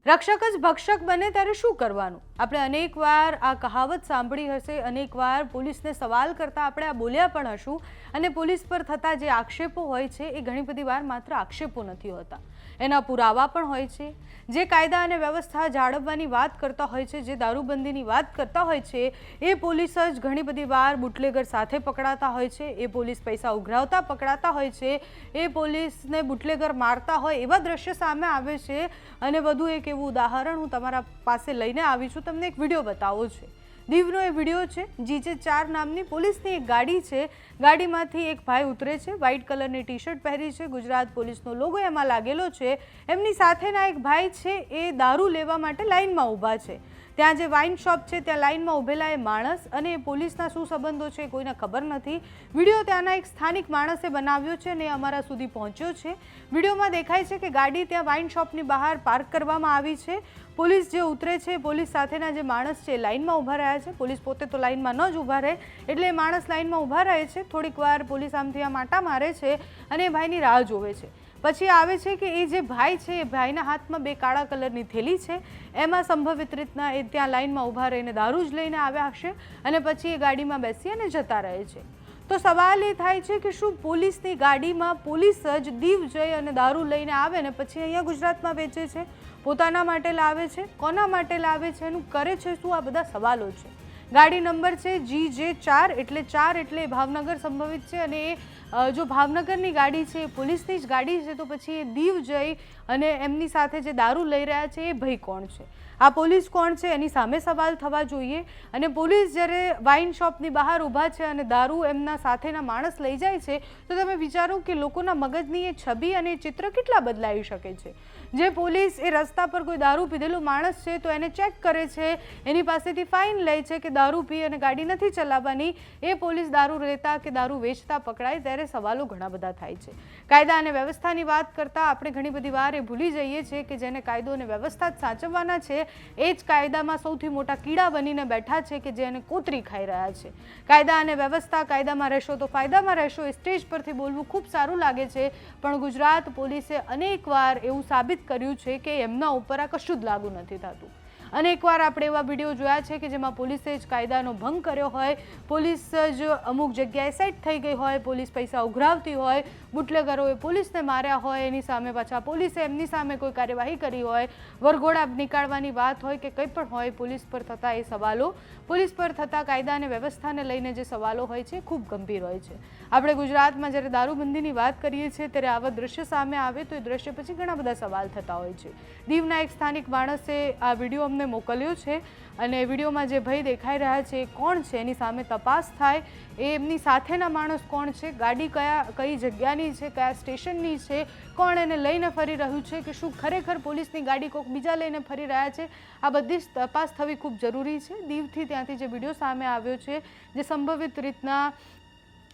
રક્ષક જ ભક્ષક બને ત્યારે શું કરવાનું? આપણે અનેકવાર આ કહાવત સાંભળી હશે, અનેકવાર પોલીસને સવાલ કરતા આપણે આ બોલ્યા પણ હશું, અને પોલીસ પર થતા જે આક્ષેપો હોય છે એ ઘણી બધી વાર માત્ર આક્ષેપો નથી હોતા, એના પુરાવા પણ હોય છે. જે કાયદા અને વ્યવસ્થા જાળવવાની વાત કરતા હોય છે, જે દારૂબંધીની વાત કરતા હોય છે, એ પોલીસ જ ઘણી બધી વાર બુટલેગર સાથે પકડાતા હોય છે, એ પોલીસ પૈસા ઉઘરાવતા પકડાતા હોય છે, એ પોલીસને બુટલેગર મારતા હોય એવા દ્રશ્ય સામે આવે છે. અને વધુ એક એવું ઉદાહરણ હું તમારા પાસે લઈને આવી છું, તમને એક વિડીયો બતાવો છે. દીવનો એ વિડીયો છે. GJ4 નામની પોલીસની એક ગાડી છે. ગાડીમાંથી એક ભાઈ ઉતરે છે, વ્હાઇટ કલરની ટી-શર્ટ પહેરી છે, ગુજરાત પોલીસનો લોગો એમાં લાગેલો છે. એમની સાથેના એક ભાઈ છે એ દારૂ લેવા માટે લાઇનમાં ઊભા છે. ત્યાં જે વાઇન શોપ છે ત્યાં લાઇનમાં ઊભેલા એ માણસ અને પોલીસના શું સંબંધો છે કોઈને ખબર નથી. વિડીયો ત્યાંના એક સ્થાનિક માણસે બનાવ્યો છે અને અમારા સુધી પહોંચ્યો છે. વિડીયોમાં દેખાય છે કે ગાડી ત્યાં વાઇન શોપની બહાર પાર્ક કરવામાં આવી છે. પોલીસ જે ઉતરે છે, પોલીસ સાથેના જે માણસ છે લાઇનમાં ઊભા રહ્યા છે. પોલીસ પોતે તો લાઇનમાં ન જ ઊભા રહે, એટલે એ માણસ લાઇનમાં ઊભા રહે છે. થોડીક વાર પોલીસ આમથી આમ આંટા મારે છે અને એ ભાઈની રાહ જોવે છે. પછી આવે છે કે એ જે ભાઈ છે એ ભાઈના હાથમાં બે કાળા કલરની થેલી છે. એમાં સંભવિત રીતના એ ત્યાં લાઇનમાં ઊભા રહીને દારૂ જ લઈને આવ્યા હશે અને પછી એ ગાડીમાં બેસી અને જતા રહે છે. તો સવાલ એ થાય છે કે શું પોલીસની ગાડીમાં પોલીસ જ દીવ જઈ અને દારૂ લઈને આવે ને પછી અહીંયા ગુજરાતમાં વેચે છે? પોતાના માટે લાવે છે? કોના માટે લાવે છે? એનું કરે છે શું? આ બધા સવાલો છે. ગાડી નંબર છે GJ4, એટલે 4 એટલે ભાવનગર સંભવિત છે. અને એ જો ભાવનગરની ગાડી છે, પોલીસની જ ગાડી છે, તો પછી એ દીવ જઈ અને એમની સાથે જે દારૂ લઈ રહ્યા છે એ ભાઈ કોણ છે? આ પોલીસ કોણ છે? એની સામે સવાલ થવા જોઈએ. અને પોલીસ જ્યારે વાઇન શોપની બહાર ઊભા છે અને દારૂ એમના સાથેના માણસ લઈ જાય છે, તો તમે વિચારો કે લોકોના મગજની એ છબી અને ચિત્ર કેટલા બદલાઈ શકે છે. જે પોલીસ એ રસ્તા પર કોઈ દારૂ પીધેલો માણસ છે તો એને ચેક કરે છે, એની પાસેથી ફાઇન લે છે કે દારૂ પી અને ગાડી નથી ચલાવવાની. એ પોલીસ દારૂ લેતા કે દારૂ વેચતા પકડાય ત્યારે સવાલો ઘણા બધા થાય છે. કાયદા અને વ્યવસ્થાની વાત કરતાં આપણે ઘણી બધી વાર એ ભૂલી જઈએ છીએ કે જેને કાયદો અને વ્યવસ્થા જ સાચવવાના છે એ જ કાયદામાં સૌથી મોટા કીડા બનીને બેઠા છે કે જે એને કોતરી ખાઈ રહ્યા છે. કાયદા અને વ્યવસ્થા, કાયદામાં રહેશો તો ફાયદામાં રહેશો, એ સ્ટેજ પરથી બોલવું ખૂબ સારું લાગે છે, પણ ગુજરાત પોલીસે અનેકવાર એવું સાબિત કર્યું છે કે એમના ઉપર આ કશું જ લાગુ નથી થતું. અનેકવાર આપણે એવા વિડીયો જોયા છે કે જેમાં પોલીસે જ કાયદાનો ભંગ કર્યો હોય, પોલીસ જ અમુક જગ્યાએ સેટ થઈ ગઈ હોય, પોલીસ પૈસા ઉઘરાવતી હોય, બુટલેગરોએ પોલીસને માર્યા હોય, એની સામે પાછા પોલીસે એમની સામે કોઈ કાર્યવાહી કરી હોય, વરઘોડા નીકાળવાની વાત હોય કે કંઈ પણ હોય, પોલીસ પર થતા એ સવાલો, પોલીસ પર થતા કાયદા અને વ્યવસ્થાને લઈને જે સવાલો હોય છે ખૂબ ગંભીર હોય છે. આપણે ગુજરાતમાં જ્યારે દારૂબંધીની વાત કરીએ છીએ ત્યારે આવા દ્રશ્ય સામે આવે તો એ દ્રશ્ય પછી ઘણા બધા સવાલ થતા હોય છે. દીવના એક સ્થાનિક માણસે આ વિડીયો અમને મોકલ્યો છે અને વિડીયોમાં જે ભાઈ દેખાઈ રહ્યા છે એ કોણ છે એની સામે તપાસ થાય. એ એમની સાથેના માણસ કોણ છે, ગાડી કઈ જગ્યાની છે, કયા સ્ટેશનની છે, કોણ એને લઈને ફરી રહ્યું છે, કે શું ખરેખર પોલીસની ગાડી કોઈક બીજા લઈને ફરી રહ્યા છે, આ બધી જ તપાસ થવી ખૂબ જરૂરી છે. દીવથી ત્યાંથી જે વિડીયો સામે આવ્યો છે જે સંભવિત રીતના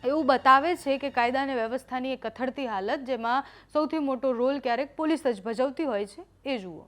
એવું બતાવે છે કે કાયદા અને વ્યવસ્થાની એક કથળતી હાલત જેમાં સૌથી મોટો રોલ ક્યારેક પોલીસ જ ભજવતી હોય છે, એ જુઓ.